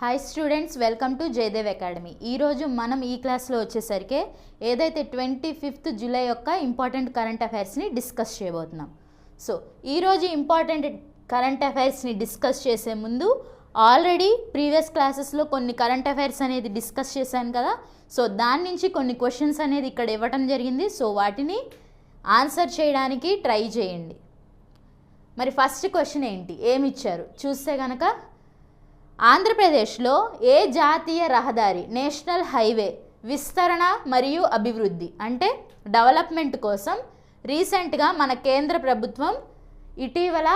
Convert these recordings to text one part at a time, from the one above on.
Hi students, welcome to Jayadev Academy. ఈరోజు మనం ఈ క్లాస్లో వచ్చేసరికి ఏదైతే 25th జూలై యొక్క ఇంపార్టెంట్ కరెంట్ అఫైర్స్ని డిస్కస్ చేయబోతున్నాం. సో ఈరోజు ఇంపార్టెంట్ కరెంట్ అఫైర్స్ని డిస్కస్ చేసే ముందు ఆల్రెడీ ప్రీవియస్ క్లాసెస్లో కొన్ని కరెంట్ అఫైర్స్ అనేది డిస్కస్ చేశాను కదా. సో దాని నుంచి కొన్ని క్వశ్చన్స్ అనేది ఇక్కడ ఇవ్వటం జరిగింది. సో వాటిని ఆన్సర్ చేయడానికి ట్రై చేయండి. మరి ఫస్ట్ క్వశ్చన్ ఏంటి, ఏమి ఇచ్చారు చూస్తే కనుక, ఆంధ్రప్రదేశ్లో ఏ జాతీయ రహదారి నేషనల్ హైవే విస్తరణ మరియు అభివృద్ధి అంటే డెవలప్మెంట్ కోసం రీసెంట్గా మన కేంద్ర ప్రభుత్వం ఇటీవల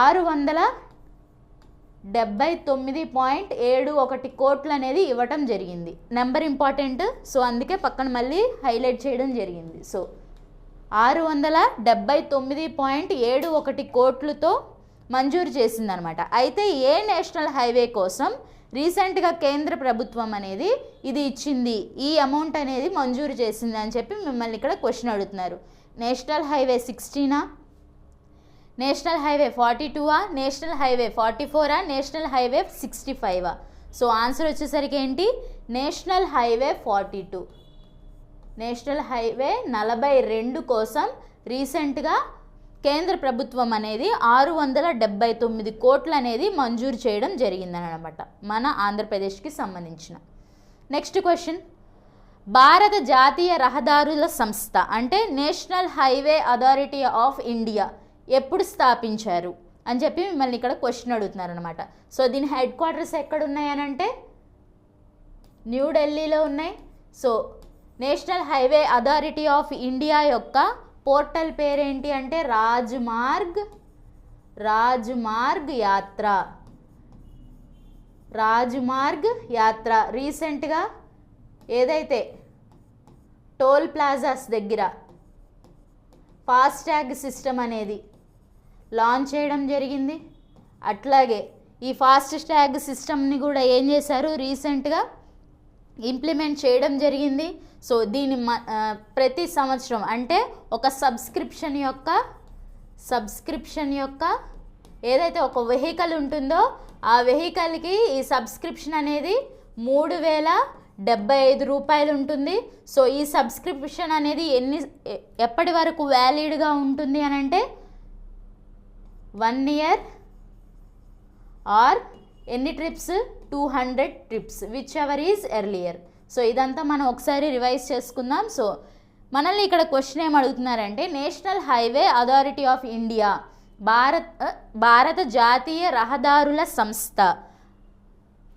679.71 కోట్లు అనేది ఇవ్వటం జరిగింది. నెంబర్ ఇంపార్టెంట్, సో అందుకే పక్కన మళ్ళీ హైలైట్ చేయడం జరిగింది. సో 679.71 కోట్లతో మంజూరు చేసిందనమాట. అయితే ఏ నేషనల్ హైవే కోసం రీసెంట్గా కేంద్ర ప్రభుత్వం అనేది ఇది ఇచ్చింది, ఈ అమౌంట్ అనేది మంజూరు చేసింది అని చెప్పి మిమ్మల్ని ఇక్కడ క్వశ్చన్ అడుగుతున్నారు. నేషనల్ హైవే 16ఆ, నేషనల్ హైవే 42ఆ, నేషనల్ హైవే 44ఆ, నేషనల్ హైవే 65ఆ? సో ఆన్సర్ వచ్చేసరికి ఏంటి, నేషనల్ హైవే 42. నేషనల్ హైవే 42 కోసం రీసెంట్గా కేంద్ర ప్రభుత్వం అనేది 679 కోట్లు అనేది మంజూరు చేయడం జరిగిందనమాట మన ఆంధ్రప్రదేశ్కి సంబంధించిన. నెక్స్ట్ క్వశ్చన్, భారత జాతీయ రహదారుల సంస్థ అంటే national highway authority of India ఎప్పుడు స్థాపించారు అని చెప్పి మిమ్మల్ని ఇక్కడ క్వశ్చన్ అడుగుతున్నారనమాట. సో దీని హెడ్ క్వార్టర్స్ ఎక్కడ ఉన్నాయనంటే న్యూఢిల్లీలో ఉన్నాయి. So national highway authority of India యొక్క పోర్టల్ పేరేంటి అంటే రాజ్మార్గ్ యాత్ర. రీసెంట్గా ఏదైతే టోల్ ప్లాజాస్ దగ్గర ఫాస్టాగ్ సిస్టమ్ అనేది లాంచ్ చేయడం జరిగింది. అట్లాగే ఈ ఫాస్టాగ్ సిస్టమ్ని కూడా ఏం చేశారు, రీసెంట్గా ఇంప్లిమెంట్ చేయడం జరిగింది. సో దీని ప్రతి సంవత్సరం అంటే ఒక సబ్స్క్రిప్షన్ యొక్క ఏదైతే ఒక వెహికల్ ఉంటుందో ఆ వెహికల్కి ఈ సబ్స్క్రిప్షన్ అనేది 3075 రూపాయలు ఉంటుంది. సో ఈ సబ్స్క్రిప్షన్ అనేది ఎప్పటి వరకు వ్యాలిడ్గా ఉంటుంది అని అంటే 1 year ఆర్ ఎన్ని trips, 200 trips, which ever is earlier. So ఇదంతా మనం ఒకసారి రివైజ్ చేసుకుందాం. సో మనల్ని ఇక్కడ క్వశ్చన్ ఏం అడుగుతున్నారంటే national highway authority of India భారత జాతీయ రహదారుల సంస్థ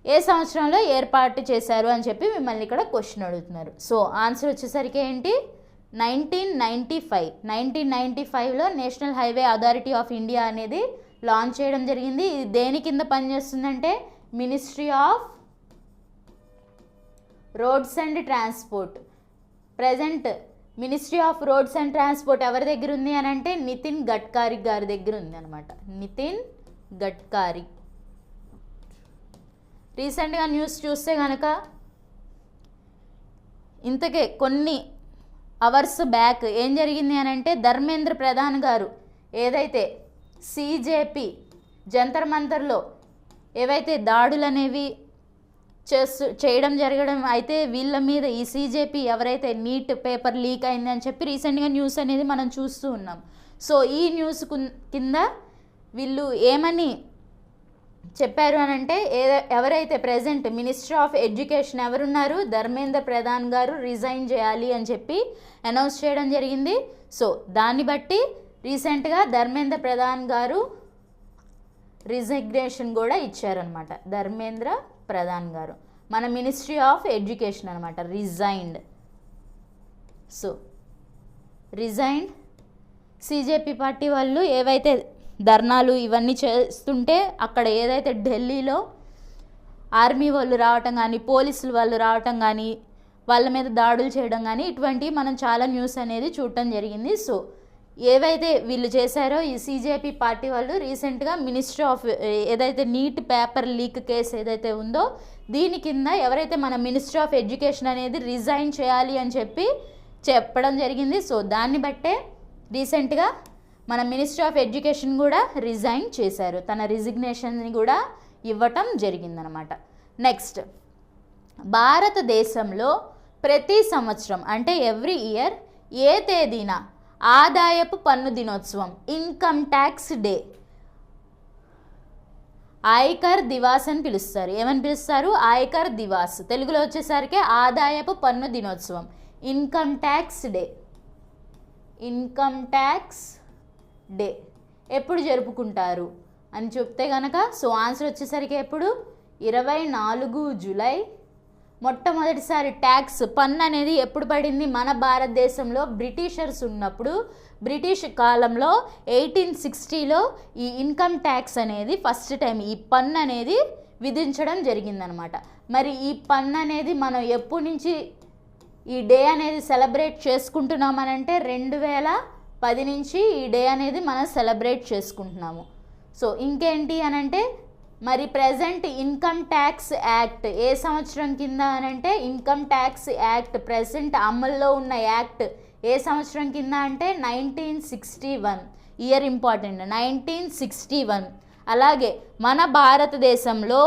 ఏ సంవత్సరంలో ఏర్పాటు చేశారు అని చెప్పి మిమ్మల్ని ఇక్కడ క్వశ్చన్ అడుగుతున్నారు. సో ఆన్సర్ వచ్చేసరికి ఏంటి, 1995లో national highway authority of India అనేది లాంచ్ చేయడం జరిగింది. ఇది దేని కింద పనిచేస్తుందంటే ministry of roads and transport. Present ministry of roads and transport ఎవరి దగ్గర ఉంది అని అంటే నితిన్ గడ్కరీ గారి దగ్గర ఉంది అనమాట. నితిన్ గడ్కరీ. రీసెంట్గా న్యూస్ చూస్తే కనుక ఇంతకే కొన్ని అవర్స్ బ్యాక్ ఏం జరిగింది అని అంటే ధర్మేంద్ర ప్రధాన్ గారు ఏదైతే సిజేపి జంతర్ మంతర్లో ఏవైతే దాడులు అనేవి చేయడం జరగడం, అయితే వీళ్ళ మీద ఈ సిజేపి ఎవరైతే నీట్ పేపర్ లీక్ అయిందని చెప్పి రీసెంట్గా న్యూస్ అనేది మనం చూస్తూ ఉన్నాం. సో ఈ న్యూస్ కింద వీళ్ళు ఏమని చెప్పారు అని అంటే ఎవరైతే ప్రజెంట్ మినిస్టర్ ఆఫ్ ఎడ్యుకేషన్ ఎవరున్నారు, ధర్మేంద్ర ప్రధాన్ గారు రిజైన్ చేయాలి అని చెప్పి అనౌన్స్ చేయడం జరిగింది. సో దాన్ని బట్టి రీసెంట్గా ధర్మేంద్ర ప్రధాన్ గారు రిజిగ్నేషన్ కూడా ఇచ్చారనమాట. ధర్మేంద్ర ప్రధాన్ గారు మన మినిస్ట్రీ ఆఫ్ ఎడ్యుకేషన్ అనమాట, రిజైన్డ్. So resigned. సిజేపీ పార్టీ వాళ్ళు ఏవైతే ధర్నాలు ఇవన్నీ చేస్తుంటే అక్కడ ఏదైతే ఢిల్లీలో ఆర్మీ వాళ్ళు రావటం కానీ పోలీసులు వాళ్ళు రావటం కానీ వాళ్ళ మీద దాడులు చేయడం కానీ ఇటువంటివి మనం చాలా న్యూస్ అనేది చూడటం జరిగింది. సో ఏవైతే వీళ్ళు చేశారో ఈ సిజేపీ పార్టీ వాళ్ళు రీసెంట్గా మినిస్ట్రీ ఆఫ్ ఏదైతే నీట్ పేపర్ లీక్ కేసు ఏదైతే ఉందో దీని కింద ఎవరైతే మన మినిస్ట్రీ ఆఫ్ ఎడ్యుకేషన్ అనేది రిజైన్ చేయాలి అని చెప్పి చెప్పడం జరిగింది. సో దాన్ని బట్టే రీసెంట్గా మన మినిస్ట్రీ ఆఫ్ ఎడ్యుకేషన్ కూడా రిజైన్ చేశారు, తన రిజిగ్నేషన్ని కూడా ఇవ్వటం జరిగిందనమాట. నెక్స్ట్, భారతదేశంలో ప్రతి సంవత్సరం అంటే ఎవ్రీ ఇయర్ ఏ తేదీన ఆదాయపు పన్ను దినోత్సవం, income tax day, Aayakar Diwas అని పిలుస్తారు. ఏమని పిలుస్తారు? ఆయకర్ దివాస్. తెలుగులో వచ్చేసరికి ఆదాయపు పన్ను దినోత్సవం, income tax day. Income tax day ఎప్పుడు జరుపుకుంటారు అని చెప్తే కనుక సో ఆన్సర్ వచ్చేసరికి ఎప్పుడు 24 జూలై. మొట్టమొదటిసారి ట్యాక్స్ పన్ను అనేది ఎప్పుడు పడింది మన భారతదేశంలో? బ్రిటిషర్స్ ఉన్నప్పుడు, బ్రిటిష్ కాలంలో 1860లో ఈ ఇన్కమ్ ట్యాక్స్ అనేది ఫస్ట్ టైం ఈ పన్ను అనేది విధించడం జరిగిందనమాట. మరి ఈ పన్ను అనేది మనం ఎప్పటి నుంచి ఈ డే అనేది సెలబ్రేట్ చేసుకుంటున్నామనంటే 2010 నుంచి ఈ డే అనేది మనం సెలబ్రేట్ చేసుకుంటున్నాము. సో ఇంకేంటి అనంటే మరి ప్రజెంట్ ఇన్కమ్ ట్యాక్స్ యాక్ట్ ఏ సంవత్సరం కింద అనంటే ఇన్కమ్ ట్యాక్స్ యాక్ట్ ప్రజెంట్ అమల్లో ఉన్న యాక్ట్ ఏ సంవత్సరం కింద అంటే 1961. Year important, 1961. అలాగే మన భారతదేశంలో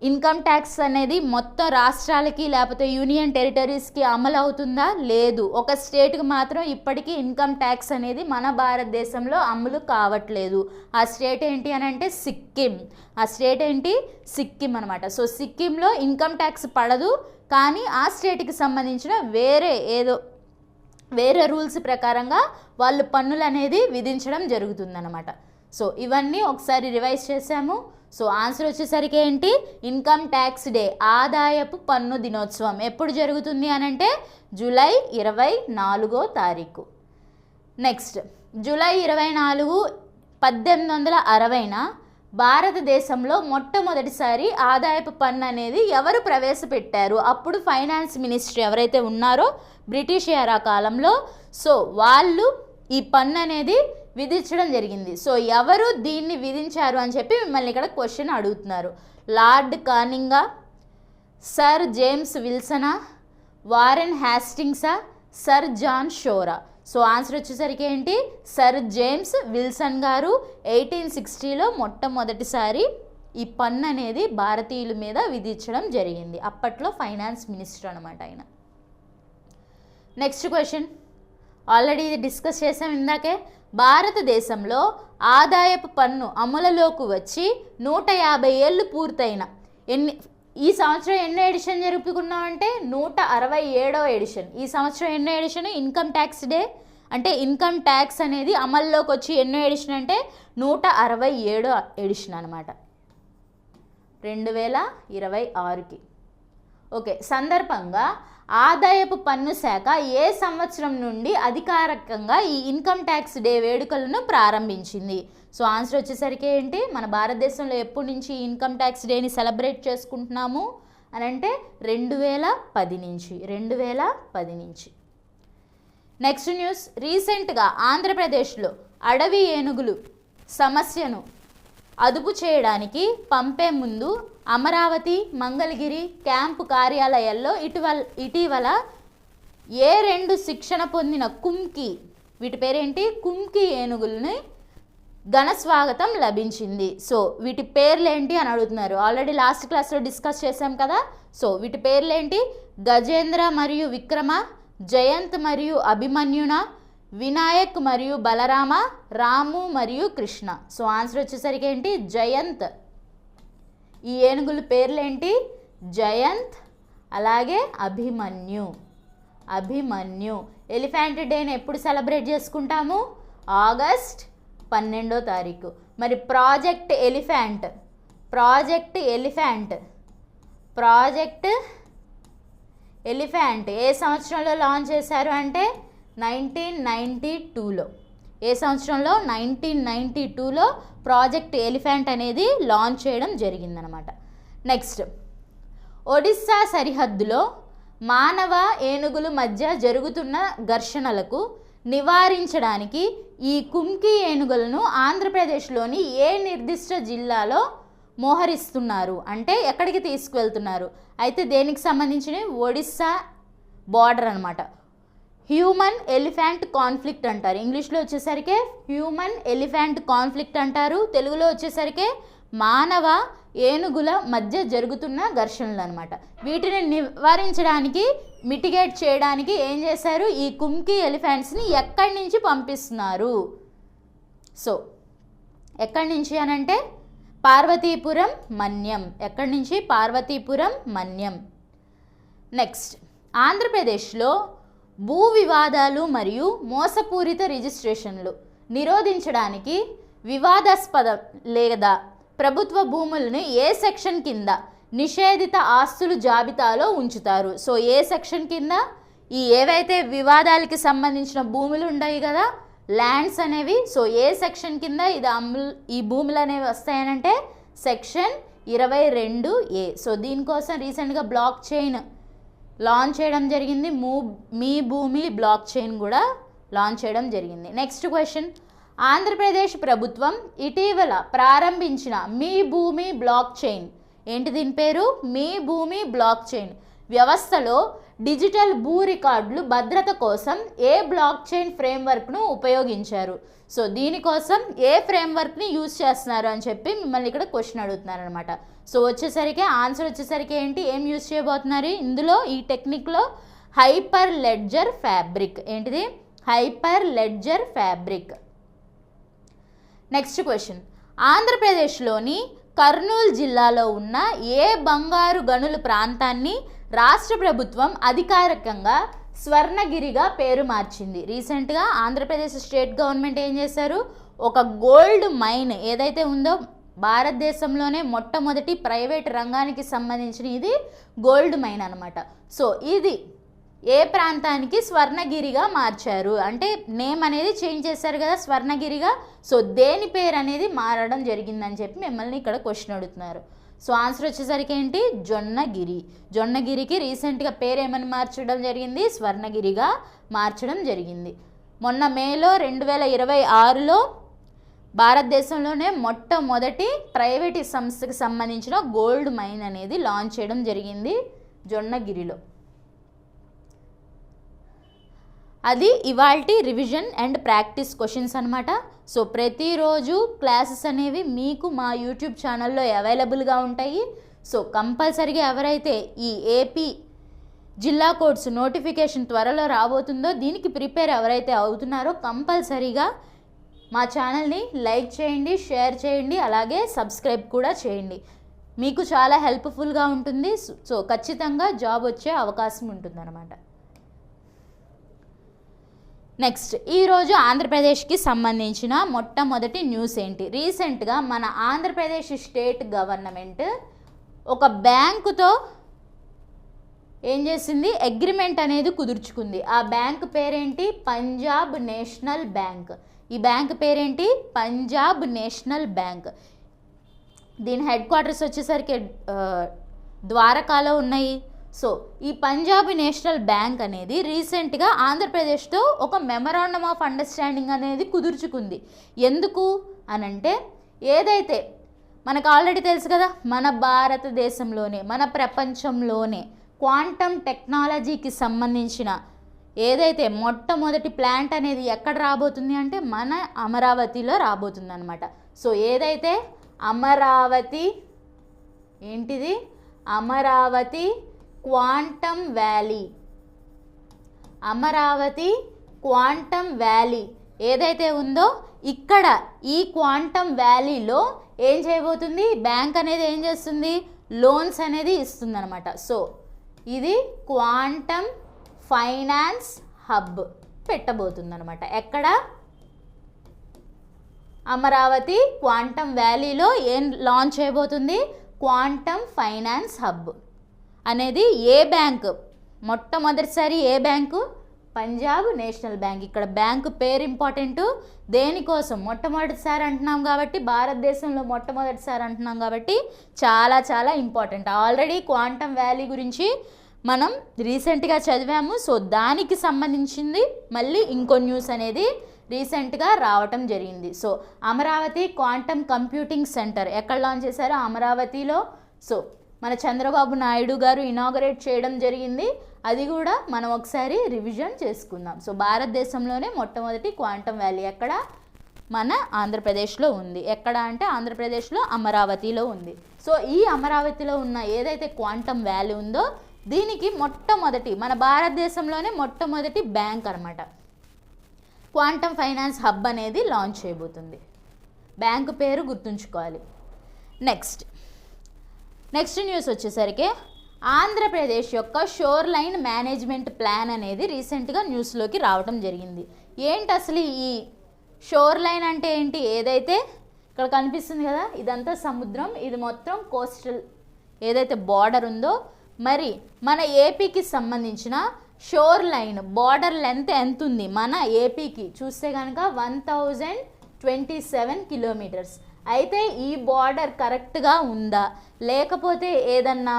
ఇన్కమ్ ట్యాక్స్ అనేది మొత్తం రాష్ట్రాలకి లేకపోతే యూనియన్ టెరిటరీస్కి అమలు అవుతుందా? లేదు. ఒక స్టేట్కి మాత్రం ఇప్పటికీ ఇన్కమ్ ట్యాక్స్ అనేది మన భారతదేశంలో అమలు కావట్లేదు. ఆ స్టేట్ ఏంటి అని అంటే సిక్కిం. ఆ స్టేట్ ఏంటి? సిక్కిం అనమాట. సో సిక్కింలో ఇన్కమ్ ట్యాక్స్ పడదు, కానీ ఆ స్టేట్కి సంబంధించిన వేరే రూల్స్ ప్రకారంగా వాళ్ళు పన్నులు అనేది విధించడం జరుగుతుందన్నమాట. సో ఇవన్నీ ఒకసారి రివైజ్ చేసాము. సో ఆన్సర్ వచ్చేసరికి ఏంటి? ఇన్కమ్ ట్యాక్స్ డే, ఆదాయపు పన్ను దినోత్సవం ఎప్పుడు జరుగుతుంది అనంటే జూలై 24వ తారీఖు. నెక్స్ట్, జూలై 24, 1860న భారతదేశంలో మొట్టమొదటిసారి ఆదాయపు పన్ను అనేది ఎవరు ప్రవేశపెట్టారు? అప్పుడు ఫైనాన్స్ మినిస్ట్రీ ఎవరైతే ఉన్నారో బ్రిటిష్ ఎరా కాలంలో, సో వాళ్ళు ఈ పన్ను అనేది విధించడం జరిగింది. సో ఎవరు దీన్ని విధించారు అని చెప్పి మిమ్మల్ని ఇక్కడ క్వశ్చన్ అడుగుతున్నారు. లార్డ్ కానింగా, సర్ జేమ్స్ విల్సనా, వారెన్ హ్యాస్టింగ్సా, సర్ జాన్ షోరా? సో ఆన్సర్ వచ్చేసరికి ఏంటి? సర్ జేమ్స్ విల్సన్ గారు 1860లో మొట్టమొదటిసారి ఈ పన్ను అనేది భారతీయుల మీద విధించడం జరిగింది. అప్పట్లో ఫైనాన్స్ మినిస్టర్ అనమాట ఆయన. నెక్స్ట్ క్వశ్చన్ ఆల్రెడీ ఇది డిస్కస్ చేసాం ఇందాకే. భారతదేశంలో ఆదాయపు పన్ను అమలులోకి వచ్చి 150 ఏళ్ళు పూర్తయిన ఈ సంవత్సరం ఎన్నో ఎడిషన్ జరుపుకున్నామంటే 167వ ఎడిషన్. ఈ సంవత్సరం ఎన్నో ఎడిషన్? ఇన్కమ్ ట్యాక్స్ డే అంటే ఇన్కమ్ ట్యాక్స్ అనేది అమల్లోకి వచ్చి ఎన్నో ఎడిషన్ అంటే 167వ ఎడిషన్ అనమాట, 2026కి. ఓకే, సందర్భంగా ఆదాయపు పన్ను శాఖ ఏ సంవత్సరం నుండి అధికారికంగా ఈ ఇన్కమ్ ట్యాక్స్ డే వేడుకలను ప్రారంభించింది? సో ఆన్సర్ వచ్చేసరికి ఏంటి? మన భారతదేశంలో ఎప్పటి నుంచి ఇన్కమ్ ట్యాక్స్ డేని సెలబ్రేట్ చేసుకుంటున్నాము అని అంటే 2010 నుంచి. 2010 నుంచి. నెక్స్ట్ న్యూస్, రీసెంట్గా ఆంధ్రప్రదేశ్లో అడవి ఏనుగులు సమస్యను అదుపు చేయడానికి పంపే ముందు అమరావతి, మంగళగిరి క్యాంపు కార్యాలయాల్లో ఇటీవల ఏ 2 శిక్షణ పొందిన కుంకి, వీటి పేరేంటి? కుంకి ఏనుగులని ఘన స్వాగతం లభించింది. సో వీటి పేర్లేంటి అని అడుగుతున్నారు. ఆల్రెడీ లాస్ట్ క్లాస్లో డిస్కస్ చేసాం కదా. సో వీటి పేర్లేంటి? గజేంద్ర మరియు విక్రమ, జయంత్ మరియు అభిమన్యున, వినాయక్ మరియు బలరామ, రాము మరియు కృష్ణ. సో ఆన్సర్ వచ్చేసరికి ఏంటి? జయంత్. ఈ ఏనుగుల పేర్లేంటి? జయంత్, అలాగే అభిమన్యు. అభిమన్యు. ఎలిఫెంట్ డేని ఎప్పుడు సెలబ్రేట్ చేసుకుంటాము? ఆగస్ట్ 12వ తారీఖు. మరి ప్రాజెక్ట్ ఎలిఫెంట్ ఏ సంవత్సరంలో లాంచ్ చేశారు అంటే 1992లో. ఏ సంవత్సరంలో? 1992లో ప్రాజెక్ట్ ఎలిఫెంట్ అనేది లాంచ్ చేయడం జరిగిందనమాట. నెక్స్ట్, ఒడిస్సా సరిహద్దులో మానవ ఏనుగుల మధ్య జరుగుతున్న ఘర్షణలకు నివారించడానికి ఈ కుంకి ఏనుగులను ఆంధ్రప్రదేశ్లోని ఏ నిర్దిష్ట జిల్లాలో మోహరిస్తున్నారు అంటే ఎక్కడికి తీసుకువెళ్తున్నారు? అయితే దేనికి సంబంధించిన? ఒడిస్సా బార్డర్ అనమాట. హ్యూమన్ ఎలిఫెంట్ కాన్ఫ్లిక్ట్ అంటారు. ఇంగ్లీష్లో వచ్చేసరికి హ్యూమన్ ఎలిఫెంట్ కాన్ఫ్లిక్ట్ అంటారు. తెలుగులో వచ్చేసరికి మానవ ఏనుగుల మధ్య జరుగుతున్న ఘర్షణలు అనమాట. వీటిని నివారించడానికి, మిటిగేట్ చేయడానికి ఏం చేశారు, ఈ కుంకి ఎలిఫెంట్స్ని ఎక్కడి నుంచి పంపిస్తున్నారు? సో ఎక్కడి నుంచి అనంటే పార్వతీపురం, మన్యం. ఎక్కడి నుంచి? పార్వతీపురం, మన్యం. నెక్స్ట్, ఆంధ్రప్రదేశ్లో భూ వివాదాలు మరియు మోసపూరిత రిజిస్ట్రేషన్లు నిరోధించడానికి వివాదాస్పద లేదా ప్రభుత్వ భూములను ఏ సెక్షన్ కింద నిషేధిత ఆస్తులు జాబితాలో ఉంచుతారు? సో ఏ సెక్షన్ కింద ఈ ఏవైతే వివాదాలకి సంబంధించిన భూములు ఉన్నాయి కదా, ల్యాండ్స్ అనేవి, సో ఏ సెక్షన్ కింద ఈ భూములు అనేవి వస్తాయనంటే సెక్షన్ 22A. సో దీనికోసం రీసెంట్గా బ్లాక్ చైన్ లాంచ్ చేయడం జరిగింది. మీ భూమి బ్లాక్ చైన్ కూడా లాంచ్ చేయడం జరిగింది. నెక్స్ట్ క్వశ్చన్, ఆంధ్రప్రదేశ్ ప్రభుత్వం ఇటీవల ప్రారంభించిన మీ భూమి బ్లాక్ చైన్ ఏంటి? దీని పేరు మీ భూమి బ్లాక్ చైన్ వ్యవస్థలో డిజిటల్ భూ రికార్డులు భద్రత కోసం ఏ బ్లాక్ చైన్ ఫ్రేమ్వర్క్ను ఉపయోగించారు? సో దీనికోసం ఏ ఫ్రేమ్వర్క్ని యూజ్ చేస్తున్నారు అని చెప్పి మిమ్మల్ని ఇక్కడ క్వశ్చన్ అడుగుతున్నారు అనమాట. సో వచ్చేసరికి ఆన్సర్ వచ్చేసరికి ఏంటి, ఏం యూజ్ చేయబోతున్నారు ఇందులో? ఈ టెక్నిక్లో హైపర్ లెడ్జర్ ఫ్యాబ్రిక్. ఏంటిది? Hyper ledger fabric. Next question, ఆంధ్రప్రదేశ్లోని కర్నూలు జిల్లాలో ఉన్న ఏ బంగారు గనుల ప్రాంతాన్ని రాష్ట్ర ప్రభుత్వం అధికారికంగా స్వర్ణగిరిగా పేరు మార్చింది? రీసెంట్గా ఆంధ్రప్రదేశ్ స్టేట్ గవర్నమెంట్ ఏం చేశారు, ఒక గోల్డ్ మైన్ ఏదైతే ఉందో భారతదేశంలోనే మొట్టమొదటి ప్రైవేట్ రంగానికి సంబంధించిన ఇది గోల్డ్ మైన్ అనమాట. సో ఇది ఏ ప్రాంతానికి స్వర్ణగిరిగా మార్చారు అంటే నేమ్ అనేది చేంజ్ చేశారు కదా స్వర్ణగిరిగా. సో దేని పేరు అనేది మారడం జరిగిందని చెప్పి మిమ్మల్ని ఇక్కడ క్వశ్చన్ అడుగుతున్నారు. సో ఆన్సర్ వచ్చేసరికి ఏంటి, జొన్నగిరి. జొన్నగిరికి రీసెంట్గా పేరు ఏమని మార్చడం జరిగింది, స్వర్ణగిరిగా మార్చడం జరిగింది. మొన్న మేలో 2026లో భారతదేశంలోనే మొట్టమొదటి ప్రైవేట్ సంస్థకి సంబంధించిన గోల్డ్ మైన్ అనేది లాంచ్ చేయడం జరిగింది జొన్నగిరిలో. అది ఇవాల్టి రివిజన్ అండ్ ప్రాక్టీస్ క్వశ్చన్స్ అనమాట. సో ప్రతిరోజు క్లాసెస్ అనేవి మీకు మా యూట్యూబ్ ఛానల్లో అవైలబుల్గా ఉంటాయి. సో కంపల్సరీగా ఎవరైతే ఈ ఏపీ జిల్లా కోడ్స్ నోటిఫికేషన్ త్వరలో రాబోతుందో దీనికి ప్రిపేర్ ఎవరైతే అవుతున్నారో కంపల్సరీగా మా ఛానల్ని లైక్ చేయండి, షేర్ చేయండి, అలాగే సబ్స్క్రైబ్ కూడా చేయండి. మీకు చాలా హెల్ప్ఫుల్గా ఉంటుంది. సో ఖచ్చితంగా జాబ్ వచ్చే అవకాశం ఉంటుందన్నమాట. నెక్స్ట్, ఈరోజు ఆంధ్రప్రదేశ్కి సంబంధించిన మొట్టమొదటి న్యూస్ ఏంటి? రీసెంట్గా మన ఆంధ్రప్రదేశ్ స్టేట్ గవర్నమెంట్ ఒక బ్యాంకుతో ఏం చేసింది, అగ్రిమెంట్ అనేది కుదుర్చుకుంది. ఆ బ్యాంక్ పేరేంటి, పంజాబ్ నేషనల్ బ్యాంక్. ఈ బ్యాంక్ పేరేంటి, పంజాబ్ నేషనల్ బ్యాంక్. దీని హెడ్ క్వార్టర్స్ వచ్చేసరికి ద్వారకాలో ఉన్నాయి. సో ఈ పంజాబ్ నేషనల్ బ్యాంక్ అనేది రీసెంట్గా ఆంధ్రప్రదేశ్తో ఒక మెమరాండమ్ ఆఫ్ అండర్స్టాండింగ్ అనేది కుదుర్చుకుంది. ఎందుకు అనంటే ఏదైతే మనకు ఆల్రెడీ తెలుసు కదా, మన భారతదేశంలోనే మన ప్రపంచంలోనే క్వాంటమ్ టెక్నాలజీకి సంబంధించిన ఏదైతే మొట్టమొదటి ప్లాంట్ అనేది ఎక్కడ రాబోతుంది అంటే మన అమరావతిలో రాబోతుంది అనమాట. సో ఏదైతే అమరావతి ఏంటిది, Amaravati quantum valley, Amaravati quantum valley ఏదైతే ఉందో ఇక్కడ ఈ క్వాంటమ్ వ్యాలీలో ఏం చేయబోతుంది, బ్యాంక్ అనేది ఏం చేస్తుంది, లోన్స్ అనేది ఇస్తుంది అనమాట. సో ఇది క్వాంటమ్ ఫైనాన్స్ హబ్ పెట్టబోతుంది అనమాట. ఎక్కడ, అమరావతి క్వాంటమ్ వ్యాలీలో ఏం లాంచ్ చేయబోతుంది, క్వాంటమ్ ఫైనాన్స్ హబ్ అనేది. ఏ బ్యాంక్ మొట్టమొదటిసారి, ఏ బ్యాంకు, పంజాబ్ నేషనల్ బ్యాంక్. ఇక్కడ బ్యాంకు పేరు ఇంపార్టెంట్. దేనికోసం, మొట్టమొదటిసారి అంటున్నాం కాబట్టి, భారతదేశంలో మొట్టమొదటిసారి అంటున్నాం కాబట్టి చాలా చాలా ఇంపార్టెంట్. ఆల్రెడీ క్వాంటమ్ వ్యాలీ గురించి మనం రీసెంట్గా చదివాము. సో దానికి సంబంధించింది మళ్ళీ ఇంకో న్యూస్ అనేది రీసెంట్గా రావటం జరిగింది. So Amaravati quantum computing centre ఎక్కడ లాంచ్ చేశారో, అమరావతిలో. సో మన చంద్రబాబు నాయుడు గారు ఇనాగరేట్ చేయడం జరిగింది. అది కూడా మనం ఒకసారి రివిజన్ చేసుకుందాం. సో భారతదేశంలోనే మొట్టమొదటి క్వాంటమ్ వ్యాలీ ఎక్కడ, మన ఆంధ్రప్రదేశ్లో ఉంది. ఎక్కడ అంటే ఆంధ్రప్రదేశ్లో అమరావతిలో ఉంది. సో ఈ అమరావతిలో ఉన్న ఏదైతే క్వాంటమ్ వ్యాలీ ఉందో దీనికి మొట్టమొదటి మన భారతదేశంలోనే మొట్టమొదటి బ్యాంక్ అనమాట క్వాంటమ్ ఫైనాన్స్ హబ్ అనేది లాంచ్ చేయబోతుంది. బ్యాంకు పేరు గుర్తుంచుకోవాలి. నెక్స్ట్ న్యూస్ వచ్చేసరికి ఆంధ్రప్రదేశ్ యొక్క షోర్ లైన్ మేనేజ్మెంట్ ప్లాన్ అనేది రీసెంట్గా న్యూస్లోకి రావడం జరిగింది. ఏంటి అసలు ఈ షోర్ లైన్ అంటే ఏంటి? ఏదైతే ఇక్కడ కనిపిస్తుంది కదా ఇదంతా సముద్రం, ఇది మొత్తం కోస్టల్ ఏదైతే బార్డర్ ఉందో మరి మన ఏపీకి సంబంధించిన షోర్ లైన్ బార్డర్ లెంత్ ఎంత ఉంది మన ఏపీకి చూస్తే కనుక 1027 కిలోమీటర్స్. అయితే ఈ బార్డర్ కరెక్ట్గా ఉందా లేకపోతే ఏదన్నా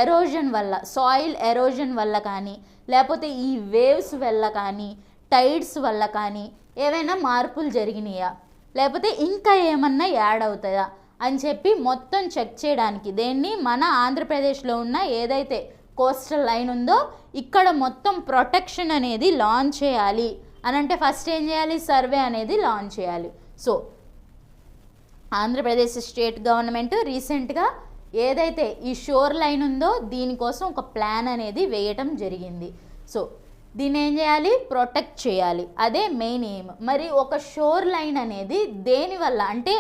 ఎరోజన్ వల్ల సాయిల్ ఎరోజన్ వల్ల కానీ లేకపోతే ఈ వేవ్స్ వల్ల కానీ టైడ్స్ వల్ల కానీ ఏవైనా మార్పులు జరిగినాయా లేకపోతే ఇంకా ఏమన్నా యాడ్ అవుతాయా అని చెప్పి మొత్తం చెక్ చేయడానికి దేన్ని మన ఆంధ్రప్రదేశ్లో ఉన్న ఏదైతే కోస్టల్ లైన్ ఉందో ఇక్కడ మొత్తం ప్రొటెక్షన్ అనేది లాంచ్ చేయాలి అని అంటే ఫస్ట్ ఏం చేయాలి? సర్వే అనేది లాంచ్ చేయాలి. సో ఆంధ్రప్రదేశ్ స్టేట్ గవర్నమెంట్ రీసెంట్గా ఏదైతే ఈ షోర్ లైన్ ఉందో దీనికోసం ఒక ప్లాన్ అనేది వేయటం జరిగింది. సో దీన్ని ఏం చేయాలి? ప్రొటెక్ట్ చేయాలి. అదే మెయిన్ ఎయిమ్. మరి ఒక షోర్ లైన్ అనేది దేనివల్ల అంటే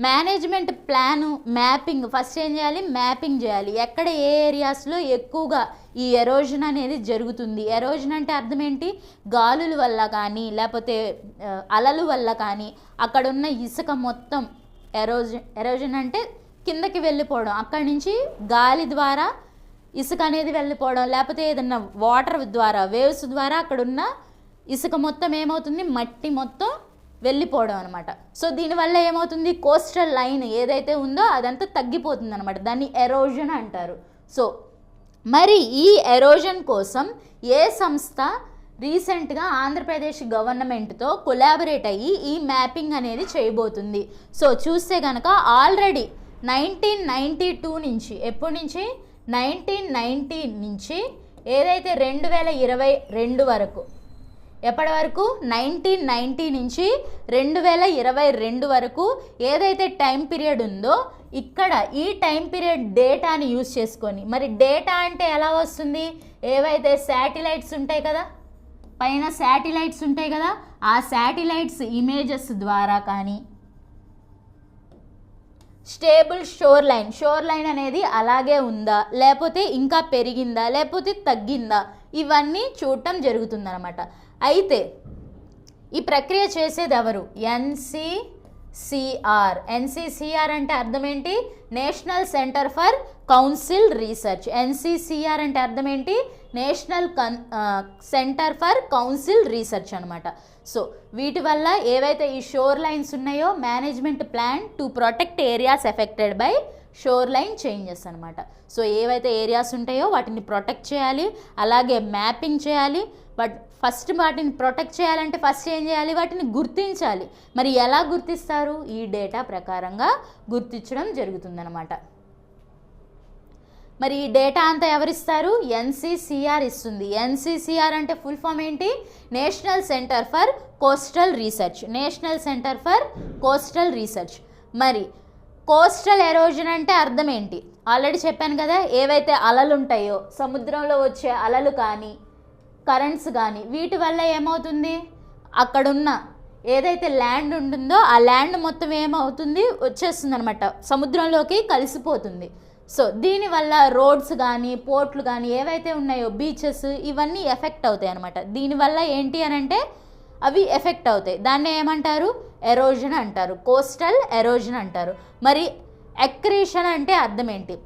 మేనేజ్మెంట్ ప్లాను మ్యాపింగ్ ఫస్ట్ ఏం చేయాలి? మ్యాపింగ్ చేయాలి. ఎక్కడ ఏ ఏరియాస్లో ఎక్కువగా ఈ ఎరోజన్ అనేది జరుగుతుంది. ఎరోజన్ అంటే అర్థం ఏంటి? గాలుల వల్ల కానీ లేకపోతే అలల వల్ల కానీ అక్కడున్న ఇసుక మొత్తం ఎరోజన్ అంటే కిందకి వెళ్ళిపోవడం, అక్కడి నుంచి గాలి ద్వారా ఇసుక అనేది వెళ్ళిపోవడం లేకపోతే ఏదన్నా వాటర్ ద్వారా వేవ్స్ ద్వారా అక్కడున్న ఇసుక మొత్తం ఏమవుతుంది? మట్టి మొత్తం వెళ్ళిపోవడం అనమాట. సో దీనివల్ల ఏమవుతుంది? కోస్టల్ లైన్ ఏదైతే ఉందో అదంతా తగ్గిపోతుంది అనమాట. దాన్ని ఎరోజన్ అంటారు. సో మరి ఈ ఎరోజన్ కోసం ఏ సంస్థ రీసెంట్గా ఆంధ్రప్రదేశ్ గవర్నమెంట్తో కొలాబరేట్ అయ్యి ఈ మ్యాపింగ్ అనేది చేయబోతుంది. సో చూస్తే కనుక ఆల్రెడీ 1992 నుంచి ఎప్పటి నుంచి 1990 నుంచి ఏదైతే 2022 వరకు ఎప్పటి వరకు 1990 నుంచి 2022 వరకు ఏదైతే టైం పీరియడ్ ఉందో ఇక్కడ ఈ టైం పీరియడ్ డేటాని యూజ్ చేసుకొని మరి డేటా అంటే ఎలా వస్తుంది? ఏవైతే శాటిలైట్స్ ఉంటాయి కదా పైన శాటిలైట్స్ ఉంటాయి కదా ఆ శాటిలైట్స్ ఇమేజెస్ ద్వారా కానీ స్టేబుల్ షోర్ లైన్ అనేది అలాగే ఉందా లేకపోతే ఇంకా పెరిగిందా లేకపోతే తగ్గిందా ఇవన్నీ చూడటం జరుగుతుందన్నమాట. అయితే ఈ ప్రక్రియ చేసేది ఎవరు? ఎన్సిసిఆర్ అంటే అర్థం ఏంటి? National centre for council research. NCCR అంటే అర్థం ఏంటి? National centre for council research అనమాట. సో వీటి వల్ల ఏవైతే ఈ షోర్ లైన్స్ ఉన్నాయో management plan to protect areas affected by shoreline changes అనమాట. సో ఏవైతే ఏరియాస్ ఉంటాయో వాటిని ప్రొటెక్ట్ చేయాలి, అలాగే మ్యాపింగ్ చేయాలి. బట్ ఫస్ట్ వాటిని ప్రొటెక్ట్ చేయాలంటే ఫస్ట్ ఏం చేయాలి? వాటిని గుర్తించాలి. మరి ఎలా గుర్తిస్తారు? ఈ డేటా ప్రకారంగా గుర్తించడం జరుగుతుందన్నమాట. మరి ఈ డేటా అంతా ఎవరిస్తారు? ఎన్సిసిఆర్ ఇస్తుంది. ఎన్సిసిఆర్ అంటే ఫుల్ ఫామ్ ఏంటి? National centre for coastal research. National centre for coastal research. మరి కోస్టల్ ఎరోజన్ అంటే అర్థం ఏంటి? ఆల్రెడీ చెప్పాను కదా, ఏవైతే అలలు ఉంటాయో సముద్రంలో వచ్చే అలలు కానీ కరెంట్స్ కానీ వీటి వల్ల ఏమవుతుంది? అక్కడున్న ఏదైతే ల్యాండ్ ఉంటుందో ఆ ల్యాండ్ మొత్తం ఏమవుతుంది? వచ్చేస్తుంది అనమాట, సముద్రంలోకి కలిసిపోతుంది. సో దీనివల్ల రోడ్స్ కానీ పోర్ట్లు కానీ ఏవైతే ఉన్నాయో బీచెస్ ఇవన్నీ ఎఫెక్ట్ అవుతాయి అనమాట. దీనివల్ల ఏంటి అని అంటే అవి ఎఫెక్ట్ అవుతాయి. దాన్ని ఏమంటారు? ఎరోజన్ అంటారు, కోస్టల్ ఎరోజన్ అంటారు. మరి ఎక్రీషన్ అంటే అర్థం ఏంటి?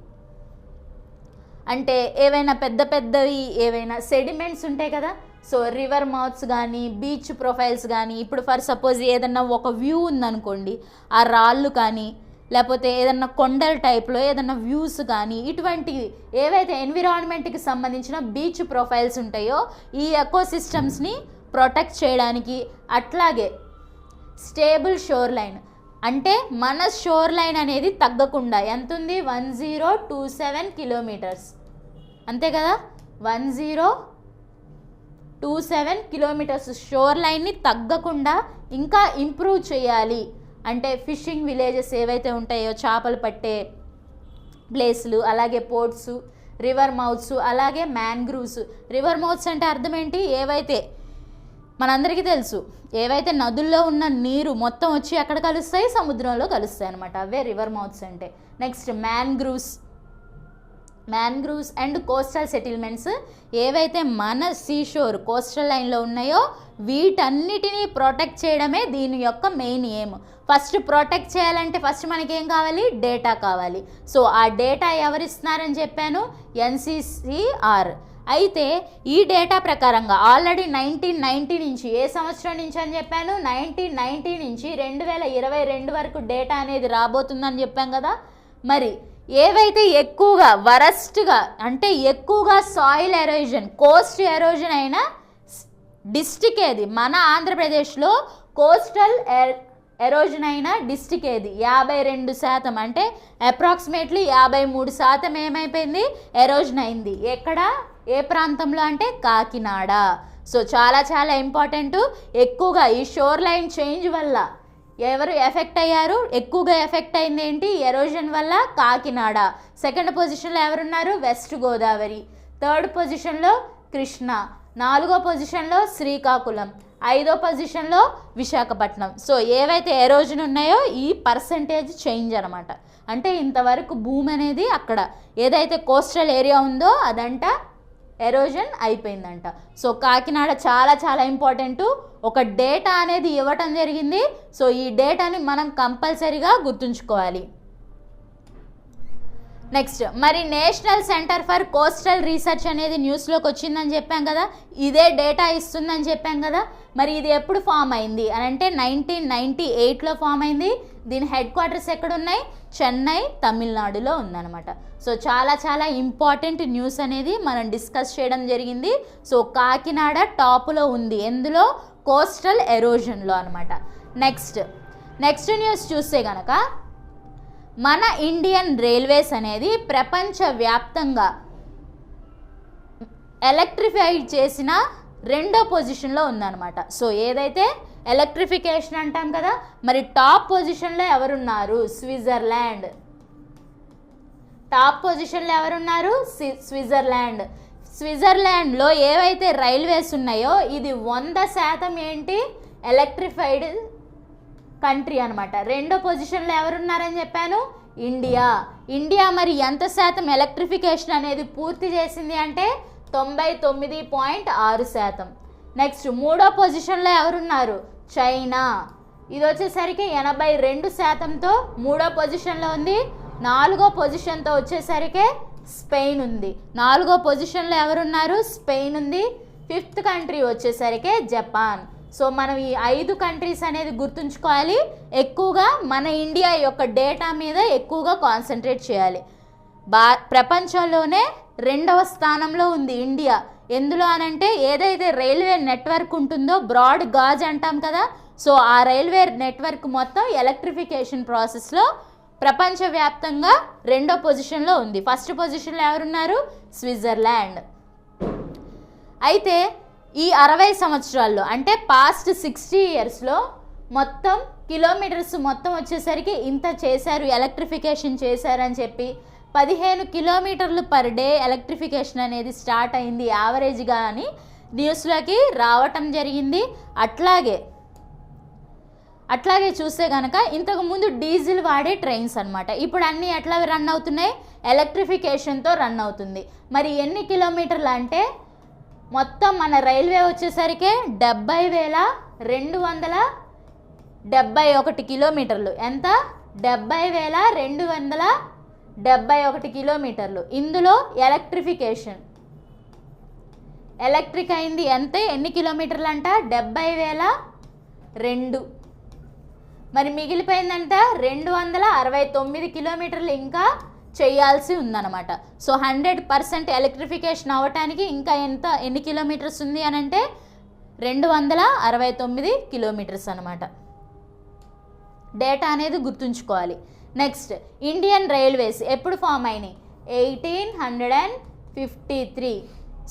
అంటే ఏవైనా పెద్ద పెద్దవి ఏవైనా సెడిమెంట్స్ ఉంటాయి కదా, సో రివర్ మౌత్స్ కానీ బీచ్ ప్రొఫైల్స్ కానీ ఇప్పుడు ఫర్ సపోజ్ ఏదన్నా ఒక వ్యూ ఉందనుకోండి, ఆ రాళ్ళు కానీ లేకపోతే ఏదన్నా కొండల టైప్లో ఏదన్నా వ్యూస్ కానీ ఇటువంటివి ఏవైతే ఎన్విరాన్మెంట్కి సంబంధించిన బీచ్ ప్రొఫైల్స్ ఉంటాయో ఈ ఎకోసిస్టమ్స్ని ప్రొటెక్ట్ చేయడానికి. అట్లాగే స్టేబుల్ షోర్ లైన్ అంటే మన షోర్ లైన్ అనేది తగ్గకుండా ఎంత ఉంది? 1027 కిలోమీటర్స్ అంతే కదా, 1027 కిలోమీటర్స్ షోర్ లైన్ని తగ్గకుండా ఇంకా ఇంప్రూవ్ చేయాలి అంటే ఫిషింగ్ విలేజెస్ ఏవైతే ఉంటాయో చేపలు పట్టే ప్లేస్లు, అలాగే పోర్ట్స్, రివర్ మౌత్స్, అలాగే మ్యాంగ్రూవ్స్. రివర్ మౌత్స్ అంటే అర్థం ఏంటి? ఏవైతే మనందరికీ తెలుసు, ఏవైతే నదుల్లో ఉన్న నీరు మొత్తం వచ్చి ఎక్కడ కలుస్తాయి? సముద్రంలో కలుస్తాయి అనమాట, అవే రివర్ మౌత్స్ అంటే. Next mangroves and coastal settlements, ఏవైతే మన సీషోర్ కోస్టల్ లైన్లో ఉన్నాయో వీటన్నిటినీ ప్రొటెక్ట్ చేయడమే దీని యొక్క మెయిన్ ఎయిమ్. ఫస్ట్ ప్రొటెక్ట్ చేయాలంటే ఫస్ట్ మనకి ఏం కావాలి? డేటా కావాలి. సో ఆ డేటా ఎవరిస్తున్నారని చెప్పాను? ఎన్సీసీఆర్. అయితే ఈ డేటా ప్రకారంగా ఆల్రెడీ 1990 నుంచి, ఏ సంవత్సరం నుంచి అని చెప్పాను? 1990 నుంచి 2022 వరకు డేటా అనేది రాబోతుందని చెప్పాం కదా. మరి ఏవైతే ఎక్కువగా వరస్ట్గా అంటే ఎక్కువగా సాయిల్ ఎరోజన్, కోస్ట్ ఎరోజన్ అయిన డిస్టిక్ ఏది? మన ఆంధ్రప్రదేశ్లో కోస్టల్ ఎరోజన్ అయిన డిస్టిక్ ఏది? 52%, అంటే అప్రాక్సిమేట్లీ 53% ఏమైపోయింది? ఎరోజన్ అయింది. ఎక్కడ? ఏ ప్రాంతంలో అంటే కాకినాడ. సో చాలా చాలా ఇంపార్టెంట్. ఎక్కువగా ఈ షోర్ లైన్ చేంజ్ వల్ల ఎవరు ఎఫెక్ట్ అయ్యారు? ఎక్కువగా ఎఫెక్ట్ అయింది ఏంటి? ఎరోజన్ వల్ల కాకినాడ. సెకండ్ పొజిషన్లో ఎవరున్నారు? వెస్ట్ గోదావరి. థర్డ్ పొజిషన్లో కృష్ణా. 4వ పొజిషన్లో శ్రీకాకుళం. 5వ పొజిషన్లో విశాఖపట్నం. సో ఏవైతే ఎరోజన్ ఉన్నాయో ఈ పర్సంటేజ్ చేంజ్ అనమాట. అంటే ఇంతవరకు భూమి అనేది అక్కడ ఏదైతే కోస్టల్ ఏరియా ఉందో అదంట ఎరోజన్ అయిపోయిందంట. సో కాకినాడ చాలా చాలా ఇంపార్టెంట్. ఒక డేటా అనేది ఇవ్వటం జరిగింది. సో ఈ డేటాని మనం కంపల్సరీగా గుర్తుంచుకోవాలి. నెక్స్ట్, మరి national centre for coastal research అనేది న్యూస్లోకి వచ్చిందని చెప్పాం కదా, ఇదే డేటా ఇస్తుందని చెప్పాం కదా. మరి ఇది ఎప్పుడు ఫామ్ అయింది అని అంటే 1998లో ఫామ్ అయింది. దీని హెడ్ క్వార్టర్స్ ఎక్కడున్నాయి? చెన్నై, తమిళనాడులో ఉందన్నమాట. సో చాలా చాలా ఇంపార్టెంట్ న్యూస్ అనేది మనం డిస్కస్ చేయడం జరిగింది. సో కాకినాడ టాప్లో ఉంది, ఎందులో? కోస్టల్ ఎరోజన్లో అనమాట. నెక్స్ట్ న్యూస్ చూస్తే కనుక మన ఇండియన్ రైల్వేస్ అనేది ప్రపంచవ్యాప్తంగా ఎలక్ట్రిఫైడ్ చేసిన 2వ పొజిషన్లో ఉందన్నమాట. సో ఏదైతే ఎలక్ట్రిఫికేషన్ అంటాం కదా, మరి టాప్ పొజిషన్లో ఎవరున్నారు? స్విట్జర్లాండ్. టాప్ పొజిషన్లో ఎవరున్నారు? స్విట్జర్లాండ్లో ఏవైతే రైల్వేస్ ఉన్నాయో ఇది 100% ఏంటి? ఎలక్ట్రిఫైడ్ కంట్రీ అనమాట. 2వ పొజిషన్లో ఎవరున్నారని చెప్పాను? ఇండియా మరి ఎంత శాతం ఎలక్ట్రిఫికేషన్ అనేది పూర్తి చేసింది అంటే 99.6%. నెక్స్ట్ 3వ పొజిషన్లో ఎవరున్నారు? చైనా. ఇది వచ్చేసరికి 82%తో 3వ పొజిషన్లో ఉంది. 4వ పొజిషన్తో వచ్చేసరికి స్పెయిన్ ఉంది. 4వ పొజిషన్లో ఎవరున్నారు? స్పెయిన్ ఉంది. 5th కంట్రీ వచ్చేసరికి జపాన్. సో మనం ఈ 5 కంట్రీస్ అనేది గుర్తుంచుకోవాలి. ఎక్కువగా మన ఇండియా యొక్క డేటా మీద ఎక్కువగా కాన్సన్ట్రేట్ చేయాలి. ప్రపంచంలోనే 2వ స్థానంలో ఉంది ఇండియా. ఎందులో అనంటే ఏదైతే రైల్వే నెట్వర్క్ ఉంటుందో, బ్రాడ్ గాజ్ అంటాం కదా, సో ఆ రైల్వే నెట్వర్క్ మొత్తం ఎలక్ట్రిఫికేషన్ ప్రాసెస్లో ప్రపంచవ్యాప్తంగా 2వ పొజిషన్లో ఉంది. ఫస్ట్ పొజిషన్లో ఎవరున్నారు? స్విట్జర్లాండ్. అయితే ఈ 60 సంవత్సరాల్లో అంటే పాస్ట్ 60 ఇయర్స్లో మొత్తం కిలోమీటర్స్ మొత్తం వచ్చేసరికి ఇంత చేశారు, ఎలక్ట్రిఫికేషన్ చేశారని చెప్పి 15 కిలోమీటర్లు పర్ డే ఎలక్ట్రిఫికేషన్ అనేది స్టార్ట్ అయింది యావరేజ్గా అని న్యూస్లోకి రావటం జరిగింది. అట్లాగే చూస్తే కనుక ఇంతకుముందు డీజిల్ వాడే ట్రైన్స్ అనమాట, ఇప్పుడు అన్నీ ఎట్లా రన్ అవుతున్నాయి? ఎలక్ట్రిఫికేషన్తో రన్ అవుతుంది. మరి ఎన్ని కిలోమీటర్లు అంటే మొత్తం మన రైల్వే వచ్చేసరికి 70,271 కిలోమీటర్లు. ఎంత? 70,271 కిలోమీటర్లు. ఇందులో ఎలక్ట్రిక్ అయింది అంతే. ఎన్ని కిలోమీటర్లు అంట? 70,002. మరి మిగిలిపోయిందంట 269 కిలోమీటర్లు ఇంకా చేయాల్సి ఉందన్నమాట. సో 100% ఎలక్ట్రిఫికేషన్ అవ్వటానికి ఇంకా ఎన్ని కిలోమీటర్స్ ఉంది అని అంటే 269 కిలోమీటర్స్ అనమాట. డేటా అనేది గుర్తుంచుకోవాలి. నెక్స్ట్, ఇండియన్ రైల్వేస్ ఎప్పుడు ఫామ్ అయినాయి? 1853.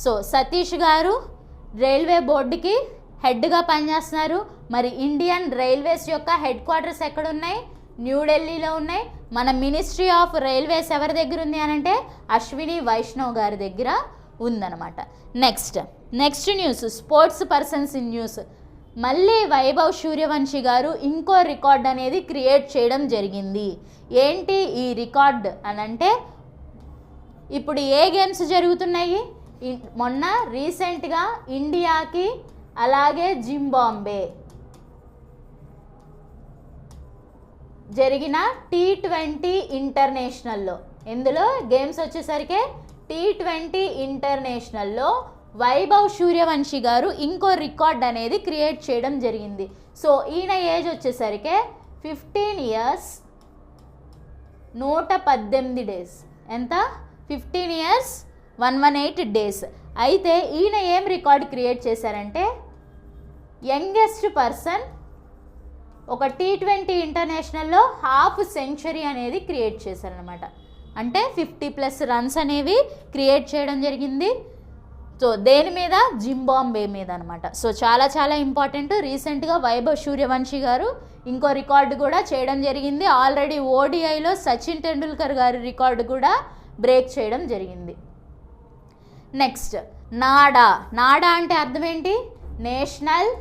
సో సతీష్ గారు రైల్వే బోర్డుకి హెడ్గా పనిచేస్తున్నారు. మరి ఇండియన్ రైల్వేస్ యొక్క హెడ్ క్వార్టర్స్ ఎక్కడ ఉన్నాయి? న్యూఢిల్లీలో ఉన్నాయి. మన మినిస్ట్రీ ఆఫ్ రైల్వేస్ ఎవరి దగ్గర ఉంది అని అంటే అశ్విని వైష్ణవ్ గారి దగ్గర ఉందన్నమాట. Next news, sports persons in news. మళ్ళీ వైభవ్ సూర్యవంశీ గారు ఇంకో రికార్డ్ అనేది క్రియేట్ చేయడం జరిగింది. ఏంటి ఈ రికార్డ్ అని అంటే, ఇప్పుడు ఏ గేమ్స్ జరుగుతున్నాయి? మొన్న రీసెంట్గా ఇండియాకి అలాగే జింబాబ్వే జరిగిన T20 ఇంటర్నేషనల్లో, ఇందులో గేమ్స్ వచ్చేసరికి T20 ఇంటర్నేషనల్లో వైభవ్ సూర్యవంశీ గారు ఇంకో రికార్డ్ అనేది క్రియేట్ చేయడం జరిగింది. సో ఈయన ఏజ్ వచ్చేసరికి 15 years 118 days. ఎంత? 15 years 118 days. అయితే ఈయన ఏం రికార్డ్ క్రియేట్ చేశారంటే, యంగెస్ట్ పర్సన్ ఒక T20 ఇంటర్నేషనల్లో హాఫ్ సెంచరీ అనేది క్రియేట్ చేశారనమాట. అంటే 50+ రన్స్ అనేవి క్రియేట్ చేయడం జరిగింది. సో దేని మీద? జింబాబ్వే మీద అనమాట. సో చాలా ఇంపార్టెంట్. రీసెంట్గా వైభవ్ సూర్యవంశీ గారు ఇంకో రికార్డు కూడా చేయడం జరిగింది. ఆల్రెడీ ఓడిఐలో సచిన్ టెండూల్కర్ గారి రికార్డు కూడా బ్రేక్ చేయడం జరిగింది. నెక్స్ట్, నాడా. నాడా అంటే అర్థం ఏంటి? National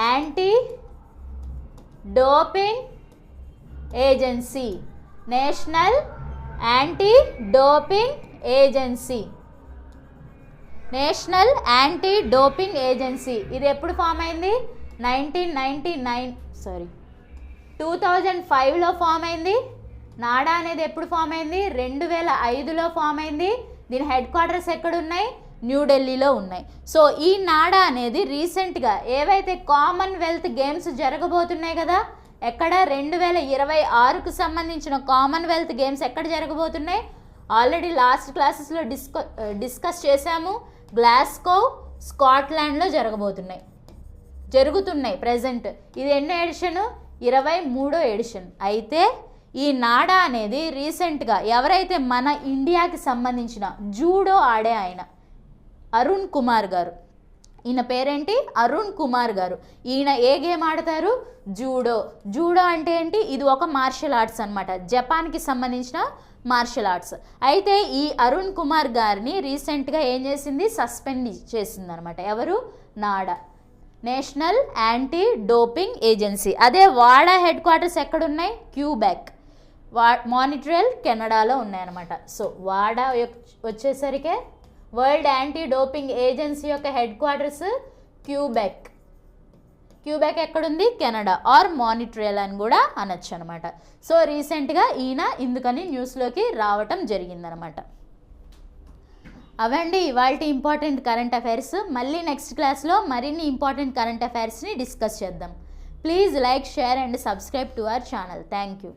anti doping agency. National anti doping agency. National anti doping agency ఇది ఎప్పుడు ఫామ్ అయింది? 2005లో ఫామ్ అయింది. నాడా అనేది ఎప్పుడు ఫామ్ అయింది? 2005లో ఫామ్ అయింది. దీని హెడ్ క్వార్టర్స్ ఎక్కడున్నాయి? న్యూఢిల్లీలో ఉన్నాయి. సో ఈ నాడా అనేది రీసెంట్గా ఏవైతే కామన్వెల్త్ గేమ్స్ జరగబోతున్నాయి కదా, ఎక్కడ? 2026కు సంబంధించిన కామన్వెల్త్ గేమ్స్ ఎక్కడ జరగబోతున్నాయి? ఆల్రెడీ లాస్ట్ క్లాసెస్లో డిస్కస్ చేశాము. గ్లాస్గో, స్కాట్లాండ్లో జరుగుతున్నాయి ప్రజెంట్. ఇది ఎన్నో ఎడిషన్? 23వ ఎడిషన్. అయితే ఈ నాడా అనేది రీసెంట్గా ఎవరైతే మన ఇండియాకి సంబంధించిన జూడో ఆడే ఆయన అరుణ్ కుమార్ గారు, ఈయన పేరేంటి? అరుణ్ కుమార్ గారు. ఈయన ఏ గేమ్ ఆడతారు? జూడో. జూడో అంటే ఏంటి? ఇది ఒక మార్షల్ ఆర్ట్స్ అనమాట, జపాన్కి సంబంధించిన మార్షల్ ఆర్ట్స్. అయితే ఈ అరుణ్ కుమార్ గారిని రీసెంట్గా ఏం చేసింది? సస్పెండ్ చేసింది అనమాట. ఎవరు? నాడా, నేషనల్ యాంటీ డోపింగ్ ఏజెన్సీ. అదే వాడా హెడ్ క్వార్టర్స్ ఎక్కడున్నాయి? క్యూబెక్, మానిట్రియల్, కెనడాలో ఉన్నాయన్నమాట. సో వాడా వచ్చేసరికి వరల్డ్ యాంటీ డోపింగ్ ఏజెన్సీ యొక్క హెడ్ క్వార్టర్స్ క్యూబెక్ ఎక్కడుంది? కెనడా ఆర్ మానిట్రియల్ అని కూడా అనొచ్చు అనమాట. సో రీసెంట్గా ఈయన ఇందుకని న్యూస్లోకి రావటం జరిగిందనమాట. అవండి ఇవాల్టి ఇంపార్టెంట్ కరెంట్ అఫైర్స్. మళ్ళీ నెక్స్ట్ క్లాస్లో మరిన్ని ఇంపార్టెంట్ కరెంట్ అఫైర్స్ని డిస్కస్ చేద్దాం. Please like, share and subscribe to our channel. Thank you.